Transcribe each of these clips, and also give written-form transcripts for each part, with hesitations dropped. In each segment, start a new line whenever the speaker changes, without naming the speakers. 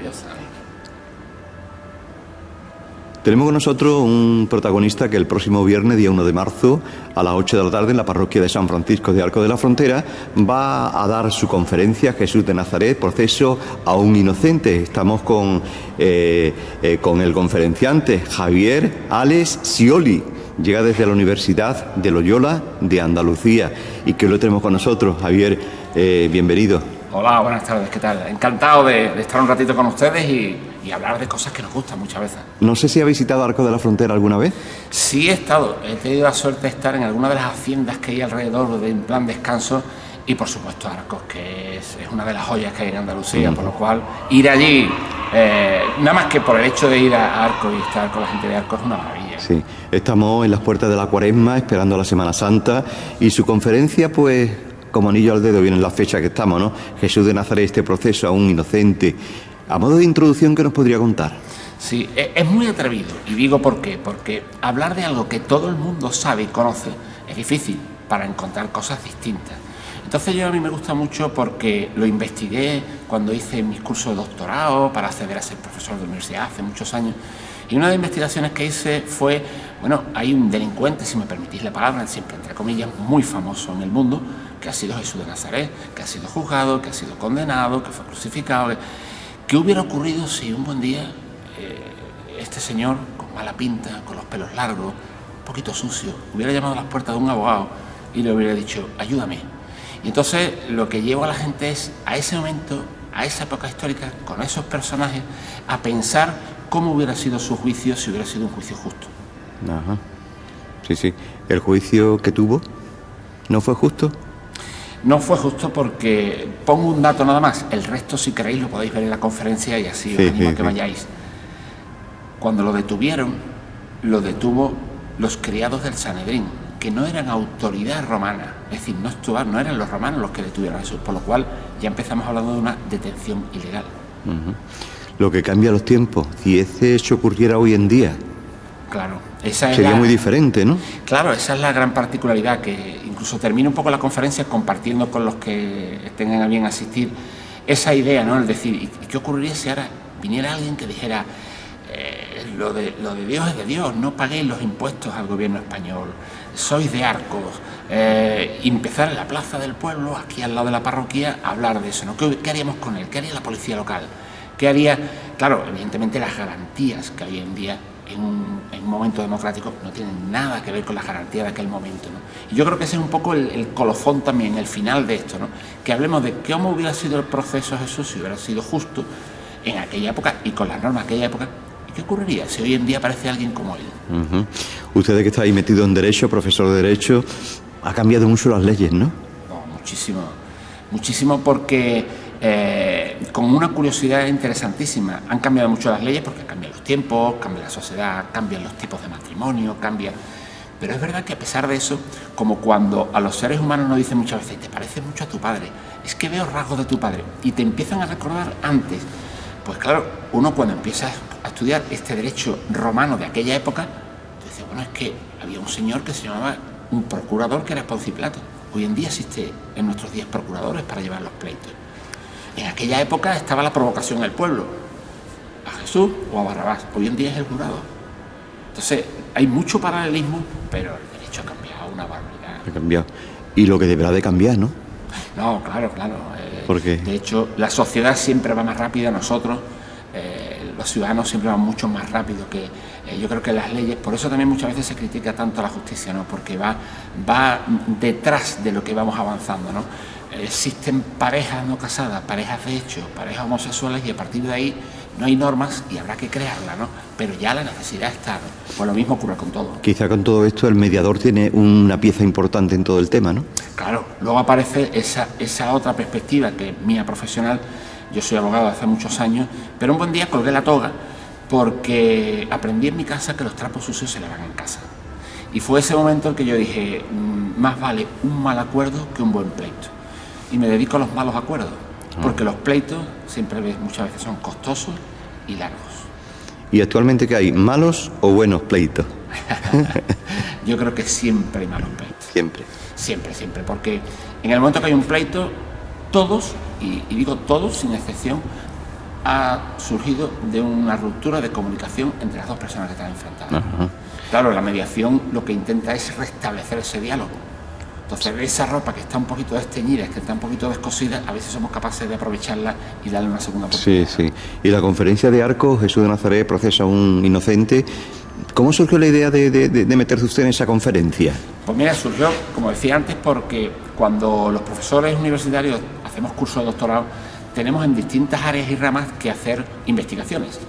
maravillosa.
Tenemos con nosotros un protagonista que el próximo viernes, día 1 de marzo, a las 8 de la tarde, en la parroquia de San Francisco de Arcos de la Frontera, va a dar su conferencia Jesús de Nazaret, proceso a un inocente. Estamos con el conferenciante Javier Alex Scioli. Llega desde la Universidad de Loyola de Andalucía y que lo tenemos con nosotros. Javier, bienvenido.
Hola, buenas tardes, ¿qué tal? Encantado de estar un ratito con ustedes y hablar de cosas que nos gustan muchas veces.
No sé si ha visitado Arcos de la Frontera alguna vez.
Sí he estado, he tenido la suerte de estar en alguna de las haciendas que hay alrededor de en plan descanso y por supuesto Arcos, que es una de las joyas que hay en Andalucía, por lo cual ir allí, nada más que por el hecho de ir a Arcos y estar con la gente de Arcos es una maravilla.
Sí, estamos en las puertas de la Cuaresma esperando la Semana Santa y su conferencia, pues como anillo al dedo viene en la fecha que estamos, ¿no? Jesús de Nazaret, este proceso a un inocente. A modo de introducción, ¿qué nos podría contar?
Sí, es muy atrevido, y digo por qué, porque hablar de algo que todo el mundo sabe y conoce es difícil para encontrar cosas distintas. Entonces a mí me gusta mucho porque lo investigué cuando hice mis cursos de doctorado para acceder a ser profesor de universidad hace muchos años, y una de las investigaciones que hice fue, bueno, hay un delincuente, si me permitís la palabra, siempre entre comillas, muy famoso en el mundo, que ha sido Jesús de Nazaret, que ha sido juzgado, que ha sido condenado, que fue crucificado. ¿Qué hubiera ocurrido si un buen día este señor, con mala pinta, con los pelos largos, un poquito sucio, hubiera llamado a las puertas de un abogado y le hubiera dicho, ayúdame? Y entonces lo que llevo a la gente es, a ese momento, a esa época histórica, con esos personajes, a pensar cómo hubiera sido su juicio si hubiera sido un juicio justo.
Ajá. Sí. ¿El juicio que tuvo no fue justo?
No fue justo porque, pongo un dato nada más, el resto si queréis lo podéis ver en la conferencia y así os animo a que vayáis. Cuando lo detuvieron, lo detuvo los criados del Sanedrín, que no eran autoridad romana, es decir, no eran los romanos los que detuvieron a Jesús, por lo cual ya empezamos hablando de una detención ilegal.
Lo que cambia los tiempos, si ese hecho ocurriera hoy en día,
claro, esa
sería muy diferente, ¿no?
Claro, esa es la gran particularidad, que incluso termino un poco la conferencia compartiendo con los que tengan a bien asistir esa idea, ¿no? Es decir, ¿y qué ocurriría si ahora viniera alguien que dijera lo de Dios es de Dios, no paguéis los impuestos al gobierno español, sois de Arcos, y empezar en la plaza del pueblo, aquí al lado de la parroquia, a hablar de eso, ¿no? ¿Qué haríamos con él? ¿Qué haría la policía local? ¿Qué haría? Claro, evidentemente las garantías que hoy en día en un momento democrático no tienen nada que ver con las garantías de aquel momento, ¿no? Y yo creo que ese es un poco el colofón también, el final de esto, ¿no? Que hablemos de cómo hubiera sido el proceso de Jesús si hubiera sido justo en aquella época y con las normas de aquella época. ¿Y qué ocurriría si hoy en día aparece alguien como él?
Usted que está ahí metido en Derecho, profesor de Derecho, ha cambiado mucho las leyes, ¿no?
No, muchísimo porque con una curiosidad interesantísima. Han cambiado mucho las leyes porque cambian los tiempos, cambia la sociedad, cambian los tipos de matrimonio, pero es verdad que a pesar de eso, como cuando a los seres humanos nos dicen muchas veces, te parece mucho a tu padre, es que veo rasgos de tu padre, y te empiezan a recordar antes, pues claro, uno cuando empieza a estudiar este derecho romano de aquella época, dice, bueno, es que había un señor que se llamaba un procurador que era Poncio Pilato. Hoy en día existe en nuestros días procuradores para llevar los pleitos. En aquella época estaba la provocación del pueblo, a Jesús o a Barrabás. Hoy en día es el jurado. Entonces, hay mucho paralelismo, pero el derecho ha cambiado una barbaridad.
Ha cambiado. Y lo que deberá de cambiar, ¿no?
No, claro.
¿Por qué?
De hecho, la sociedad siempre va más rápida, nosotros, los ciudadanos siempre van mucho más rápido que yo creo que las leyes. Por eso también muchas veces se critica tanto a la justicia, ¿no? Porque va detrás de lo que vamos avanzando, ¿no? Existen parejas no casadas, parejas de hecho, parejas homosexuales, y a partir de ahí no hay normas y habrá que crearlas, ¿no? Pero ya la necesidad está, ¿no? Pues lo mismo ocurre con todo.
Quizá con todo esto el mediador tiene una pieza importante en todo el tema, ¿no?
Claro, luego aparece esa otra perspectiva que es mía profesional. Yo soy abogado hace muchos años, pero un buen día colgué la toga porque aprendí en mi casa que los trapos sucios se lavan en casa. Y fue ese momento en que yo dije, más vale un mal acuerdo que un buen pleito. Y me dedico a los malos acuerdos, porque los pleitos muchas veces son costosos y largos.
¿Y actualmente qué hay? ¿Malos o buenos pleitos?
Yo creo que siempre hay malos pleitos.
Siempre,
porque en el momento que hay un pleito, todos, y digo todos sin excepción, ha surgido de una ruptura de comunicación entre las dos personas que están enfrentadas.
Ajá.
Claro, la mediación lo que intenta es restablecer ese diálogo. Entonces, esa ropa que está un poquito desteñida, que está un poquito descosida, a veces somos capaces de aprovecharla y darle una segunda oportunidad.
Sí, sí. Y la conferencia de Arcos, Jesús de Nazaret procesa a un inocente. ¿Cómo surgió la idea de meterse usted en esa conferencia?
Pues mira, surgió, como decía antes, porque cuando los profesores universitarios hacemos cursos de doctorado, tenemos en distintas áreas y ramas que hacer investigaciones,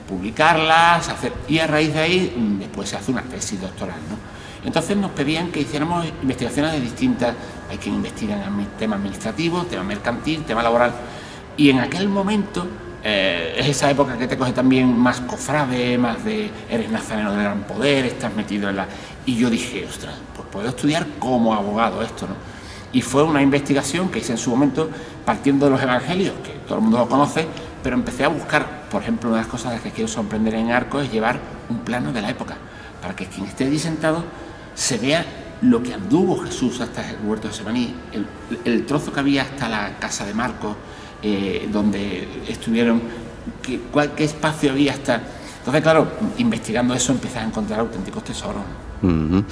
publicarlas, y a raíz de ahí después se hace una tesis doctoral, ¿no? Entonces nos pedían que hiciéramos investigaciones de distintas, hay quien investiga en tema administrativo, tema mercantil, tema laboral, y en aquel momento es esa época que te coge también más cofrade, más de eres nazareno del gran poder, estás metido en la... Y yo dije, ostras, pues puedo estudiar como abogado esto, ¿no? Y fue una investigación que hice en su momento partiendo de los evangelios, que todo el mundo lo conoce, pero empecé a buscar, por ejemplo, una de las cosas que quiero sorprender en Arcos es llevar un plano de la época, para que quien esté allí sentado se vea lo que anduvo Jesús hasta el huerto de Semaní, el trozo que había hasta la casa de Marcos, donde estuvieron, qué espacio había hasta... Entonces, claro, investigando eso empecé a encontrar auténticos tesoros.
Uh-huh.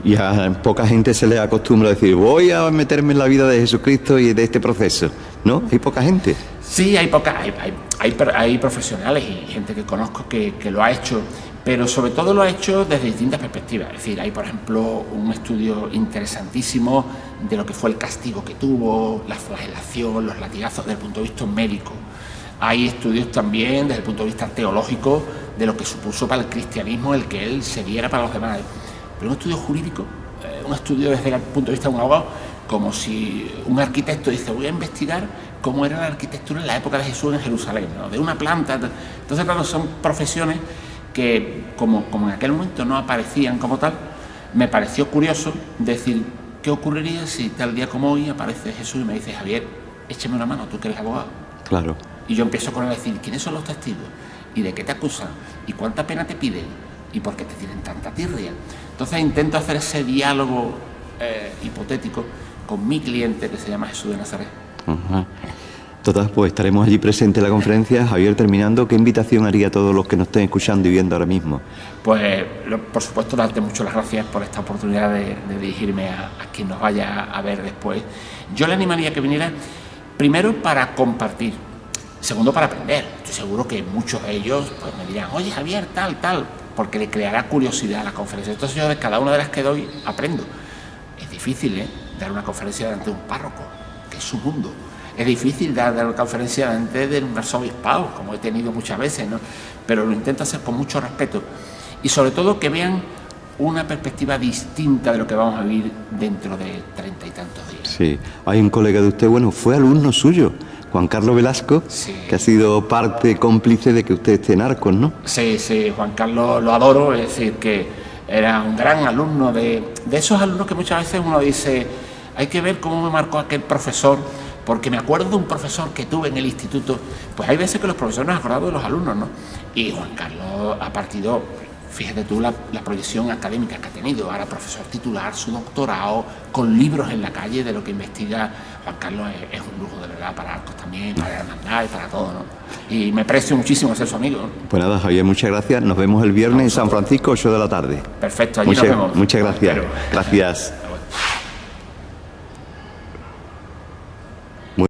Y a poca gente se le acostumbra a decir, voy a meterme en la vida de Jesucristo y de este proceso, ¿no? Hay poca gente.
Sí, hay profesionales y gente que conozco que lo ha hecho, pero sobre todo lo ha hecho desde distintas perspectivas. Es decir, hay, por ejemplo, un estudio interesantísimo de lo que fue el castigo que tuvo, la flagelación, los latigazos desde el punto de vista médico. Hay estudios también desde el punto de vista teológico de lo que supuso para el cristianismo el que él se diera para los demás. Pero un estudio jurídico, un estudio desde el punto de vista de un abogado, como si un arquitecto dice, voy a investigar cómo era la arquitectura en la época de Jesús en Jerusalén, ¿no? De una planta. Entonces, claro, son profesiones que, como en aquel momento no aparecían como tal, me pareció curioso decir, ¿qué ocurriría si tal día como hoy aparece Jesús y me dice, Javier, échame una mano, tú que eres abogado?
Claro.
Y yo empiezo con él a decir, ¿quiénes son los testigos? ¿Y de qué te acusan? ¿Y cuánta pena te piden? ¿Y por qué te tienen tanta tirria? Entonces intento hacer ese diálogo hipotético con mi cliente que se llama Jesús de Nazaret.
Uh-huh. Total, pues estaremos allí presentes en la conferencia. Javier, terminando, ¿qué invitación haría a todos los que nos estén escuchando y viendo ahora mismo?
Pues, por supuesto, darte muchas las gracias por esta oportunidad de dirigirme a quien nos vaya a ver después. Yo le animaría a que viniera, primero, para compartir, segundo, para aprender. Estoy seguro que muchos de ellos pues, me dirán, oye, Javier, tal, porque le creará curiosidad a la conferencia. Entonces yo de cada una de las que doy aprendo. Es difícil, dar una conferencia delante de un párroco, que es su mundo. Es difícil dar una conferencia delante de un arzobispado, como he tenido muchas veces, ¿no? Pero lo intento hacer con mucho respeto. Y sobre todo que vean una perspectiva distinta de lo que vamos a vivir dentro de 30 y tantos días.
Sí, hay un colega de usted, bueno, fue alumno suyo, Juan Carlos Velasco, sí, que ha sido parte cómplice de que usted esté en Arcos, ¿no?
Sí, Juan Carlos lo adoro, es decir, que era un gran alumno de esos alumnos que muchas veces uno dice, hay que ver cómo me marcó aquel profesor, porque me acuerdo de un profesor que tuve en el instituto, pues hay veces que los profesores nos acordamos de los alumnos, ¿no? Y Juan Carlos ha partido, fíjate tú la proyección académica que ha tenido, ahora profesor titular, su doctorado, con libros en la calle de lo que investiga. Juan Carlos es un lujo de verdad para Arcos también, para la hermandad y para todo, ¿no? Y me aprecio muchísimo ser su amigo, ¿no?
Pues nada, Javier, muchas gracias. Nos vemos el viernes en San Francisco, 8 de la tarde.
Perfecto, allí nos vemos.
Muchas gracias. Gracias.